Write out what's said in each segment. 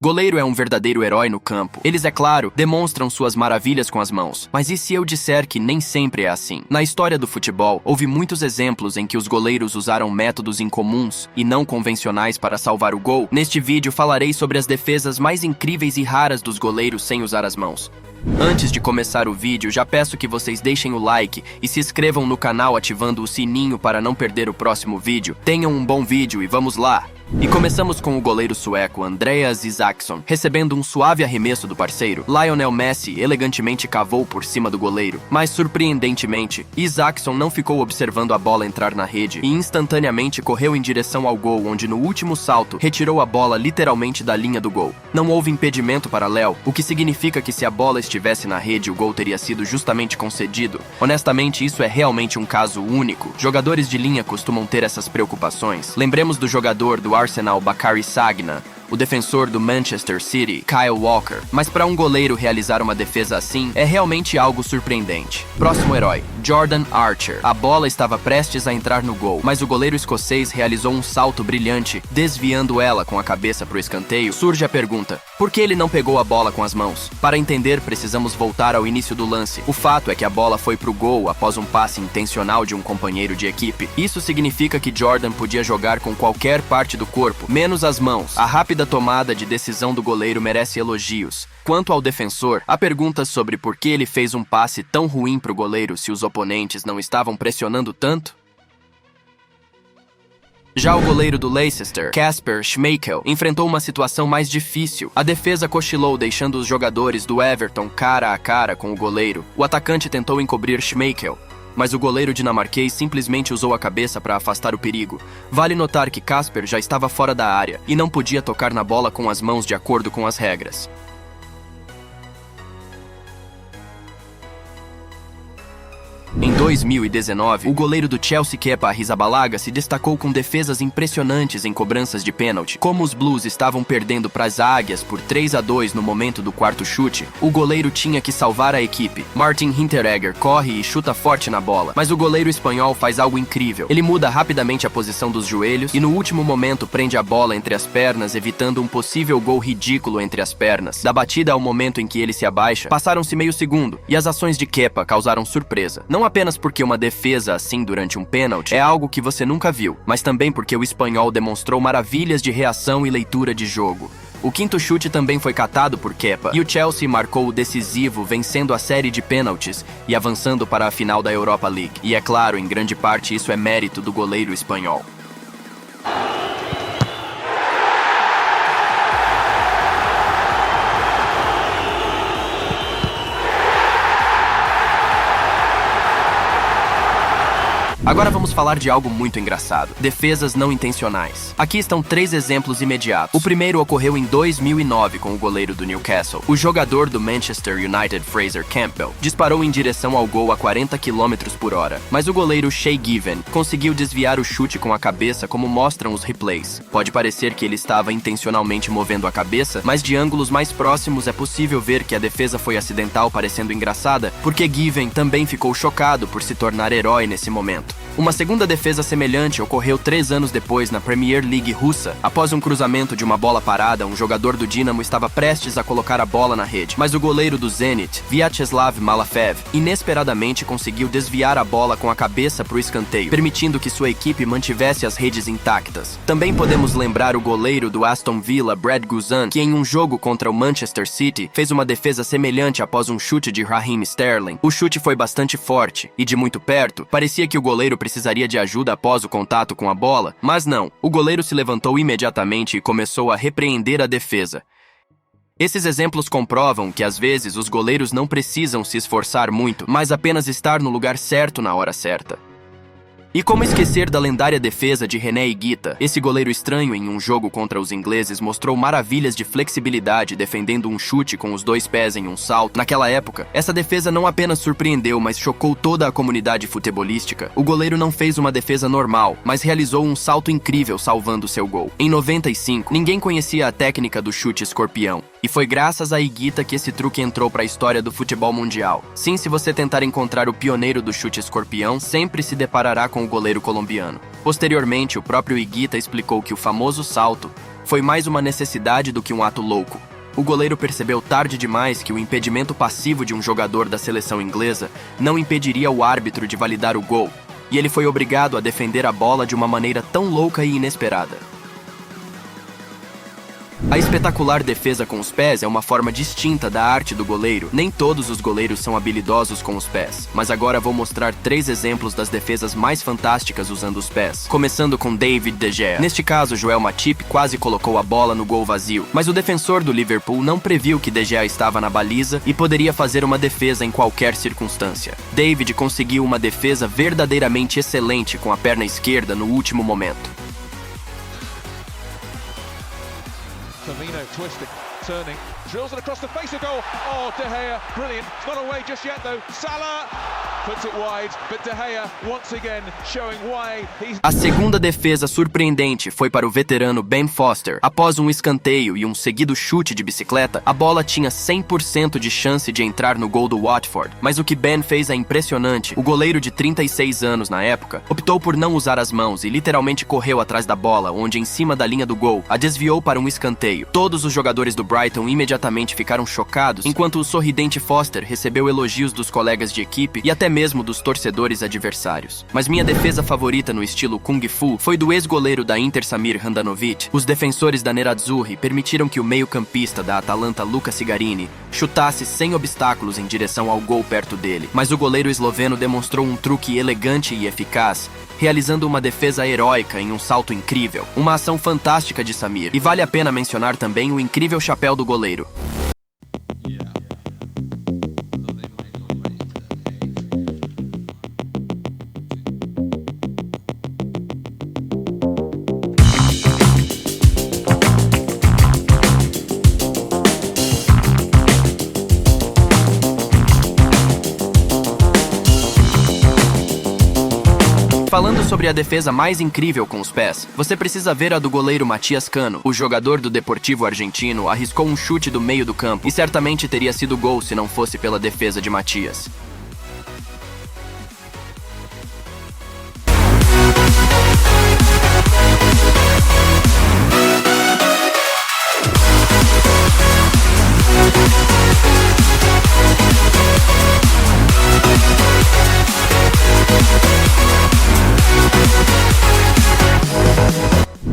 Goleiro é um verdadeiro herói no campo. Eles, é claro, demonstram suas maravilhas com as mãos. Mas e se eu disser que nem sempre é assim? Na história do futebol, houve muitos exemplos em que os goleiros usaram métodos incomuns e não convencionais para salvar o gol. Neste vídeo falarei sobre as defesas mais incríveis e raras dos goleiros sem usar as mãos. Antes de começar o vídeo, já peço que vocês deixem o like e se inscrevam no canal ativando o sininho para não perder o próximo vídeo. Tenham um bom vídeo e vamos lá! E começamos com o goleiro sueco Andreas Isaksson, recebendo um suave arremesso do parceiro. Lionel Messi elegantemente cavou por cima do goleiro, mas surpreendentemente, Isaksson não ficou observando a bola entrar na rede e instantaneamente correu em direção ao gol, onde no último salto retirou a bola literalmente da linha do gol. Não houve impedimento para Léo, o que significa que se a bola estivesse na rede, o gol teria sido justamente concedido. Honestamente, isso é realmente um caso único. Jogadores de linha costumam ter essas preocupações. Lembremos do jogador do Arsenal Bacary Sagna, o defensor do Manchester City, Kyle Walker. Mas para um goleiro realizar uma defesa assim, é realmente algo surpreendente. Próximo herói, Jordan Archer. A bola estava prestes a entrar no gol, mas o goleiro escocês realizou um salto brilhante, desviando ela com a cabeça para o escanteio. Surge a pergunta, por que ele não pegou a bola com as mãos? Para entender, precisamos voltar ao início do lance. O fato é que a bola foi pro gol após um passe intencional de um companheiro de equipe. Isso significa que Jordan podia jogar com qualquer parte do corpo, menos as mãos. A rápida tomada de decisão do goleiro merece elogios. Quanto ao defensor, há perguntas sobre por que ele fez um passe tão ruim pro goleiro se os oponentes não estavam pressionando tanto? Já o goleiro do Leicester, Kasper Schmeichel, enfrentou uma situação mais difícil. A defesa cochilou, deixando os jogadores do Everton cara a cara com o goleiro. O atacante tentou encobrir Schmeichel, mas o goleiro dinamarquês simplesmente usou a cabeça para afastar o perigo. Vale notar que Kasper já estava fora da área e não podia tocar na bola com as mãos de acordo com as regras. Em 2019, o goleiro do Chelsea Kepa Arrizabalaga se destacou com defesas impressionantes em cobranças de pênalti. Como os Blues estavam perdendo para as Águias por 3-2 no momento do quarto chute, o goleiro tinha que salvar a equipe. Martin Hinteregger corre e chuta forte na bola, mas o goleiro espanhol faz algo incrível. Ele muda rapidamente a posição dos joelhos e no último momento prende a bola entre as pernas, evitando um possível gol ridículo entre as pernas. Da batida ao momento em que ele se abaixa, passaram-se meio segundo e as ações de Kepa causaram surpresa. Não apenas porque uma defesa assim durante um pênalti é algo que você nunca viu, mas também porque o espanhol demonstrou maravilhas de reação e leitura de jogo. O quinto chute também foi catado por Kepa, e o Chelsea marcou o decisivo, vencendo a série de pênaltis e avançando para a final da Europa League. E é claro, em grande parte isso é mérito do goleiro espanhol. Agora vamos falar de algo muito engraçado: defesas não intencionais. Aqui estão 3 exemplos imediatos. O primeiro ocorreu em 2009 com o goleiro do Newcastle. O jogador do Manchester United, Fraser Campbell, disparou em direção ao gol a 40 km por hora, mas o goleiro Shay Given conseguiu desviar o chute com a cabeça, como mostram os replays. Pode parecer que ele estava intencionalmente movendo a cabeça, mas de ângulos mais próximos é possível ver que a defesa foi acidental, parecendo engraçada, porque Given também ficou chocado por se tornar herói nesse momento. Uma segunda defesa semelhante ocorreu 3 anos depois na Premier League russa. Após um cruzamento de uma bola parada, um jogador do Dinamo estava prestes a colocar a bola na rede, mas o goleiro do Zenit, Vyacheslav Malafev, inesperadamente conseguiu desviar a bola com a cabeça para o escanteio, permitindo que sua equipe mantivesse as redes intactas. Também podemos lembrar o goleiro do Aston Villa, Brad Guzan, que em um jogo contra o Manchester City fez uma defesa semelhante após um chute de Raheem Sterling. O chute foi bastante forte e de muito perto, parecia que o goleiro precisaria de ajuda após o contato com a bola, mas não. O goleiro se levantou imediatamente e começou a repreender a defesa. Esses exemplos comprovam que às vezes os goleiros não precisam se esforçar muito, mas apenas estar no lugar certo na hora certa. E como esquecer da lendária defesa de René Higuita? Esse goleiro estranho em um jogo contra os ingleses mostrou maravilhas de flexibilidade defendendo um chute com os 2 pés em um salto. Naquela época, essa defesa não apenas surpreendeu, mas chocou toda a comunidade futebolística. O goleiro não fez uma defesa normal, mas realizou um salto incrível salvando seu gol. Em 95, ninguém conhecia a técnica do chute escorpião. E foi graças a Higuita que esse truque entrou para a história do futebol mundial. Sim, se você tentar encontrar o pioneiro do chute escorpião, sempre se deparará com com o goleiro colombiano. Posteriormente, o próprio Higuita explicou que o famoso salto foi mais uma necessidade do que um ato louco. O goleiro percebeu tarde demais que o impedimento passivo de um jogador da seleção inglesa não impediria o árbitro de validar o gol, e ele foi obrigado a defender a bola de uma maneira tão louca e inesperada. A espetacular defesa com os pés é uma forma distinta da arte do goleiro. Nem todos os goleiros são habilidosos com os pés, mas agora vou mostrar 3 exemplos das defesas mais fantásticas usando os pés. Começando com David De Gea. Neste caso, Joel Matip quase colocou a bola no gol vazio, mas o defensor do Liverpool não previu que De Gea estava na baliza e poderia fazer uma defesa em qualquer circunstância. David conseguiu uma defesa verdadeiramente excelente com a perna esquerda no último momento. Firmino twisting, turning, drills it across the face of goal. Oh, De Gea, brilliant. It's not away just yet though. Salah puts it wide, but De Gea once again showing why he's... A segunda defesa surpreendente foi para o veterano Ben Foster. Após um escanteio e um seguido chute de bicicleta, a bola tinha 100% de chance de entrar no gol do Watford. Mas o que Ben fez é impressionante. O goleiro de 36 anos na época optou por não usar as mãos e literalmente correu atrás da bola, onde em cima da linha do gol, a desviou para um escanteio. Todos os jogadores do Brighton imediatamente ficaram chocados, enquanto o sorridente Foster recebeu elogios dos colegas de equipe e até mesmo dos torcedores adversários. Mas minha defesa favorita no estilo Kung Fu foi do ex-goleiro da Inter Samir Handanovic. Os defensores da Nerazzurri permitiram que o meio-campista da Atalanta Luca Cigarini chutasse sem obstáculos em direção ao gol perto dele. Mas o goleiro esloveno demonstrou um truque elegante e eficaz, realizando uma defesa heróica em um salto incrível. Uma ação fantástica de Samir. E vale a pena mencionar também o incrível chapéu do goleiro. Falando sobre a defesa mais incrível com os pés, você precisa ver a do goleiro Matias Cano. O jogador do Deportivo argentino arriscou um chute do meio do campo e certamente teria sido gol se não fosse pela defesa de Matias.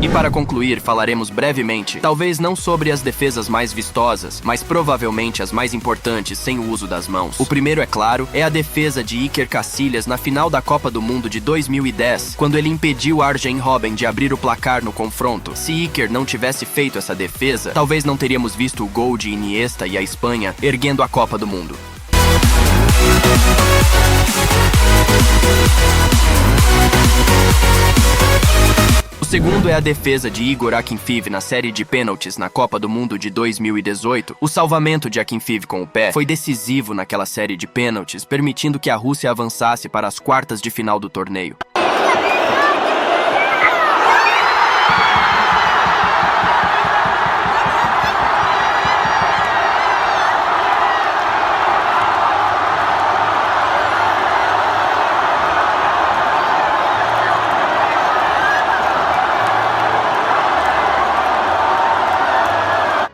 E para concluir, falaremos brevemente, talvez não sobre as defesas mais vistosas, mas provavelmente as mais importantes sem o uso das mãos. O primeiro, é claro, é a defesa de Iker Casillas na final da Copa do Mundo de 2010, quando ele impediu Arjen Robben de abrir o placar no confronto. Se Iker não tivesse feito essa defesa, talvez não teríamos visto o gol de Iniesta e a Espanha erguendo a Copa do Mundo. O segundo é a defesa de Igor Akinfeev na série de pênaltis na Copa do Mundo de 2018. O salvamento de Akinfeev com o pé foi decisivo naquela série de pênaltis, permitindo que a Rússia avançasse para as quartas de final do torneio.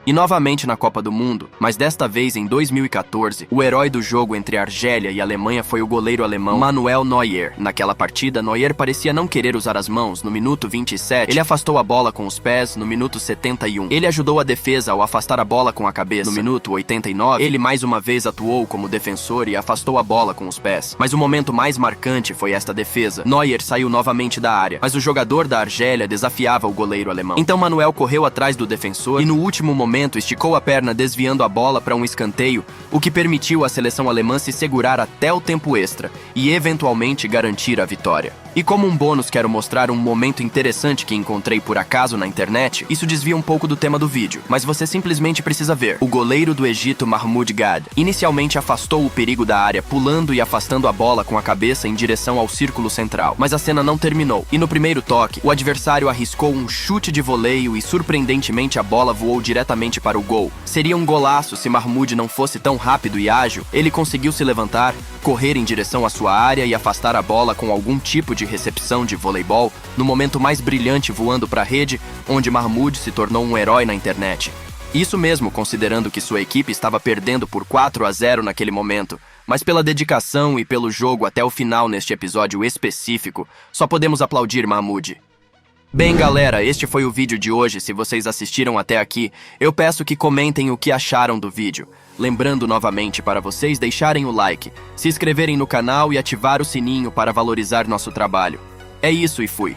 E novamente na Copa do Mundo, mas desta vez em 2014, o herói do jogo entre Argélia e Alemanha foi o goleiro alemão Manuel Neuer. Naquela partida, Neuer parecia não querer usar as mãos. No minuto 27, ele afastou a bola com os pés. No minuto 71, ele ajudou a defesa ao afastar a bola com a cabeça. No minuto 89, ele mais uma vez atuou como defensor e afastou a bola com os pés. Mas o momento mais marcante foi esta defesa. Neuer saiu novamente da área, mas o jogador da Argélia desafiava o goleiro alemão. Então Manuel correu atrás do defensor e no último momento esticou a perna desviando a bola para um escanteio, o que permitiu à seleção alemã se segurar até o tempo extra e eventualmente garantir a vitória. E como um bônus quero mostrar um momento interessante que encontrei por acaso na internet. Isso desvia um pouco do tema do vídeo, mas você simplesmente precisa ver. O goleiro do Egito Mahmoud Gad inicialmente afastou o perigo da área, pulando e afastando a bola com a cabeça em direção ao círculo central. Mas a cena não terminou, e no primeiro toque, o adversário arriscou um chute de voleio e surpreendentemente a bola voou diretamente para o gol. Seria um golaço se Mahmoud não fosse tão rápido e ágil. Ele conseguiu se levantar, correr em direção à sua área e afastar a bola com algum tipo de recepção de voleibol, no momento mais brilhante voando para a rede, onde Mahmoud se tornou um herói na internet. Isso mesmo, considerando que sua equipe estava perdendo por 4-0 naquele momento. Mas pela dedicação e pelo jogo até o final neste episódio específico, só podemos aplaudir Mahmoud. Bem, galera, este foi o vídeo de hoje. Se vocês assistiram até aqui, eu peço que comentem o que acharam do vídeo. Lembrando novamente para vocês deixarem o like, se inscreverem no canal e ativar o sininho para valorizar nosso trabalho. É isso e fui!